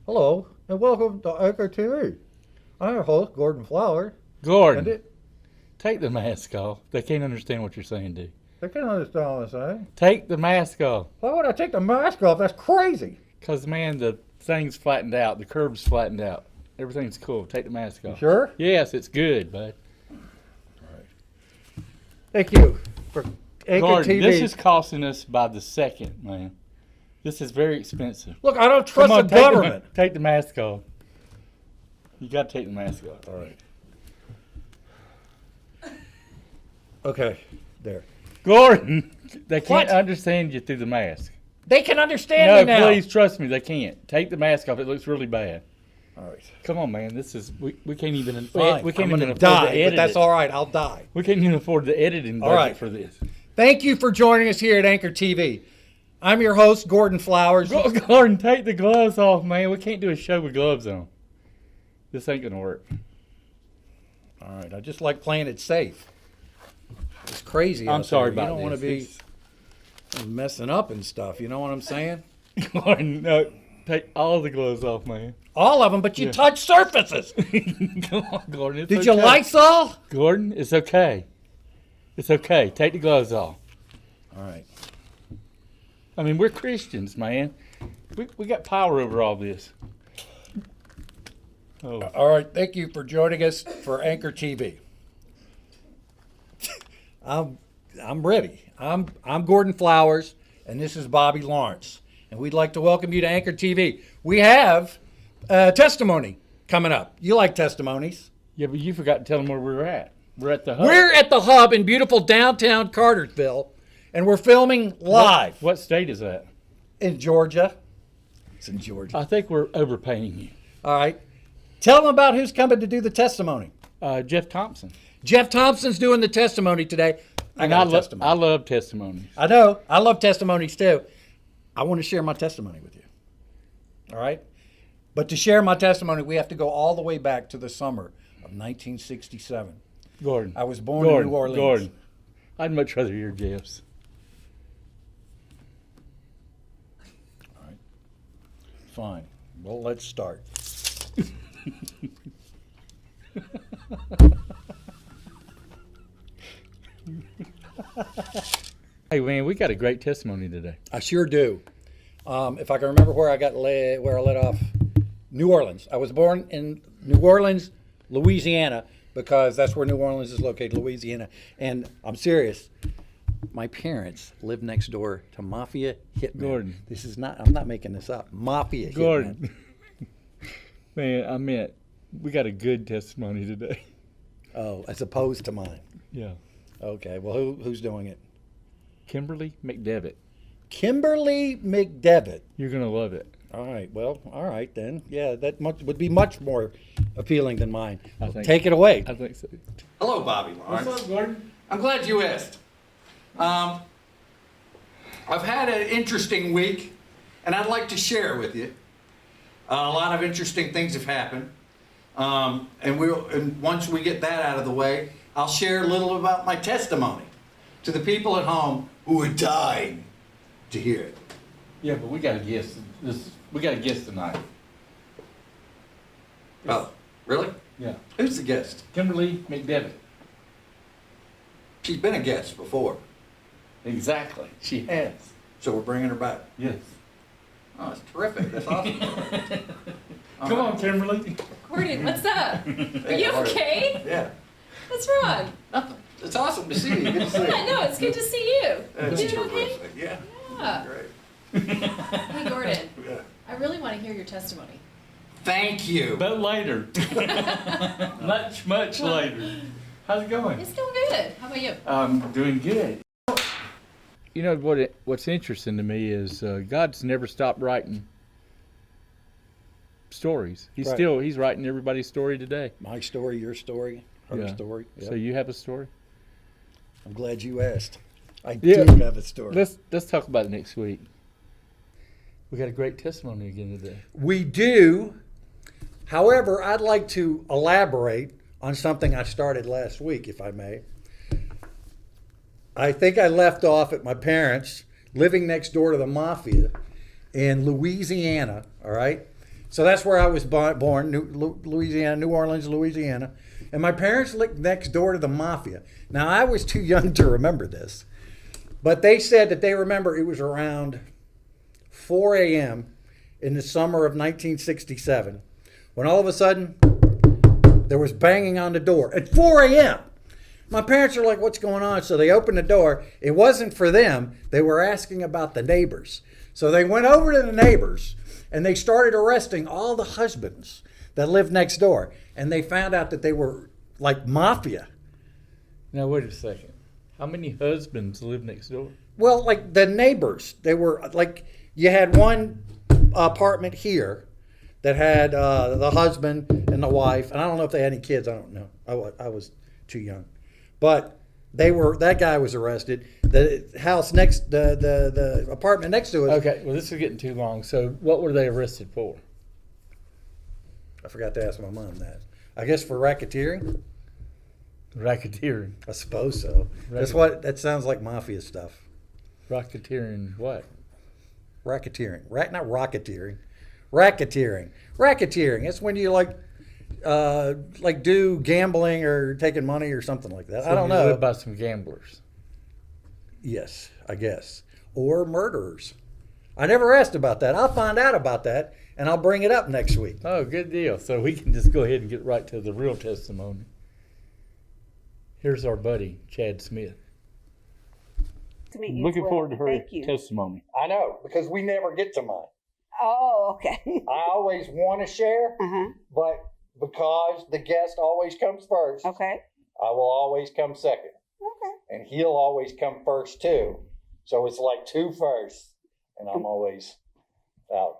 Hello, and welcome to Anchor TV. I'm your host, Gordon Flower. Gordon, And take the mask off. They can't understand what you're saying, dude. I can't understand what I'm saying. Take the mask off. Why would I take the mask off? That's crazy. Because, man, the thing's flattened out. The curve's flattened out. Everything's cool. Take the mask You off. sure? Yes, it's good, bud. Thank you for Anchor Gordon, TV. this is costing us by the second, man. This is very expensive. Look, I don't trust Come on, the government. take the mask off. You got to take the mask off. All right. Okay, there. Gordon, they can't What? understand you through the mask. They can understand No, me now. please trust me, they can't. Take the mask off. It looks really bad. All right. Come on, man. This is we can't even Fine. we can't I'm even gonna afford die, to edit but that's it. all right. I'll die. We can't even afford the editing All budget right. for this. Thank you for joining us here at Anchor TV. I'm your host, Gordon Flowers. Gordon, take the gloves off, man. We can't do a show with gloves on. This ain't gonna work. All right. I just like playing it safe. It's crazy. I'm out sorry there. about You don't want to this. be messing up and stuff. You know what I'm saying? Gordon, no, take all the gloves off, man. All of them, but you Yeah. touch surfaces. Come on, Gordon. It's Did okay. you Lysol? Gordon, it's okay. It's okay. Take the gloves off. All right. I mean, we're Christians, man. We got power over all this. Oh, All right. Thank you for joining us for Anchor TV. I'm ready. I'm Gordon Flowers, and this is Bobby Lawrence, and we'd like to welcome you to Anchor TV. We have testimony coming up. You like testimonies? yeah, but you forgot to tell them where we're at. We're at the hub. We're at the Hub in beautiful downtown Cartersville, and we're filming live What state is that? in Georgia. It's in Georgia. I think we're overpaying you. All right. Tell them about who's coming to do the testimony. Jeff Thompson. Jeff Thompson's doing the testimony today. I got a testimony. I love testimonies. I know. I love testimonies too. I want to share my testimony with you. All right? But to share my testimony, we have to go all the way back to the summer of 1967. Gordon. I was born in New Orleans. Gordon. I'd much rather hear Jeff's. Fine. Well, let's start. Hey, man, we got a great testimony today. I sure do. If I can remember where I let off, New Orleans. I was born in New Orleans, Louisiana, because that's where New Orleans is located, Louisiana. And I'm serious. My parents lived next door to Mafia Hitman. Gordon. I'm not making this up. Mafia Hitman. Gordon. Man, I meant we got a good testimony today. Oh, as opposed to mine. Yeah. Okay. Well, who's doing it? Kimberly McDevitt. Kimberly McDevitt. You're going to love it. All right. Well, all right then. Yeah, would be much more appealing than mine. I think- Take it away. I think so. Hello, Bobby Lawrence. Gordon? I'm glad you asked. I've had an interesting week, and I'd like to share with you. A lot of interesting things have happened, and once we get that out of the way, I'll share a little about my testimony to the people at home who are dying to hear it. Yeah, but we got a guest. We got a guest tonight. Oh, really? Yeah. Who's the guest? Kimberly McDevitt. She's been a guest before, Exactly. She has. so we're bringing her back. Yes. Oh, that's terrific. That's awesome. Come on, Kimberly. Gordon, what's up? Are you how are you? okay? Yeah. What's wrong? Nothing. It's awesome to see you. Good to see you. Yeah, no, it's good to see you. That's You doing okay? terrific. Yeah. Yeah. Great. Hey, Gordon, Yeah. I really want to hear your testimony. Thank you. But later. much later. How's it going? It's going good. How about you? I'm doing good. You know what's interesting to me is God's never stopped writing stories. He's Right. he's writing everybody's story today. My story, your story, her Yeah. story. So Yep. you have a story? I'm glad you asked. I Yeah. do have a story. Let's talk about it next week. We got a great testimony again today. We do. However, I'd like to elaborate on something I started last week, if I may. I think I left off at my parents living next door to the mafia in Louisiana, all right? So that's where I was born, Louisiana, New Orleans, Louisiana. And my parents lived next door to the mafia. Now, I was too young to remember this, but they said that they remember it was around 4 a.m. in the summer of 1967 when all of a sudden there was banging on the door at 4 a.m. My parents are like, what's going on? So they opened the door. It wasn't for them. They were asking about the neighbors. So they went over to the neighbors and they started arresting all the husbands that lived next door. And they found out that they were like mafia. Now wait a second. How many husbands live next door? Well, like the neighbors, they were like, you had one apartment here that had the husband and the wife. And I don't know if they had any kids. I don't know. I was too young. But that guy was arrested. The house next, the apartment next to it. Okay, well this is getting too long. So what were they arrested for? I forgot to ask my mom that. I guess for racketeering. Racketeering. I suppose so. That sounds like mafia stuff. Racketeering what? Racketeering. Not rocketeering. Racketeering. Racketeering. That's when you like do gambling or taking money or something like that. So I don't you know. live by some gamblers. Yes, I guess. Or murderers. I never asked about that. I'll find out about that and I'll bring it up next week. Oh, good deal. So we can just go ahead and get right to the real testimony. Here's our buddy, Chad Smith. To meet you. Looking as well. forward to her Thank you. testimony. I know, because we never get to mine. Oh, okay. I always want to share, Uh-huh. but because the guest always comes first, Okay. I will always come second. Okay. And he'll always come first too. So it's like two firsts, and I'm always out.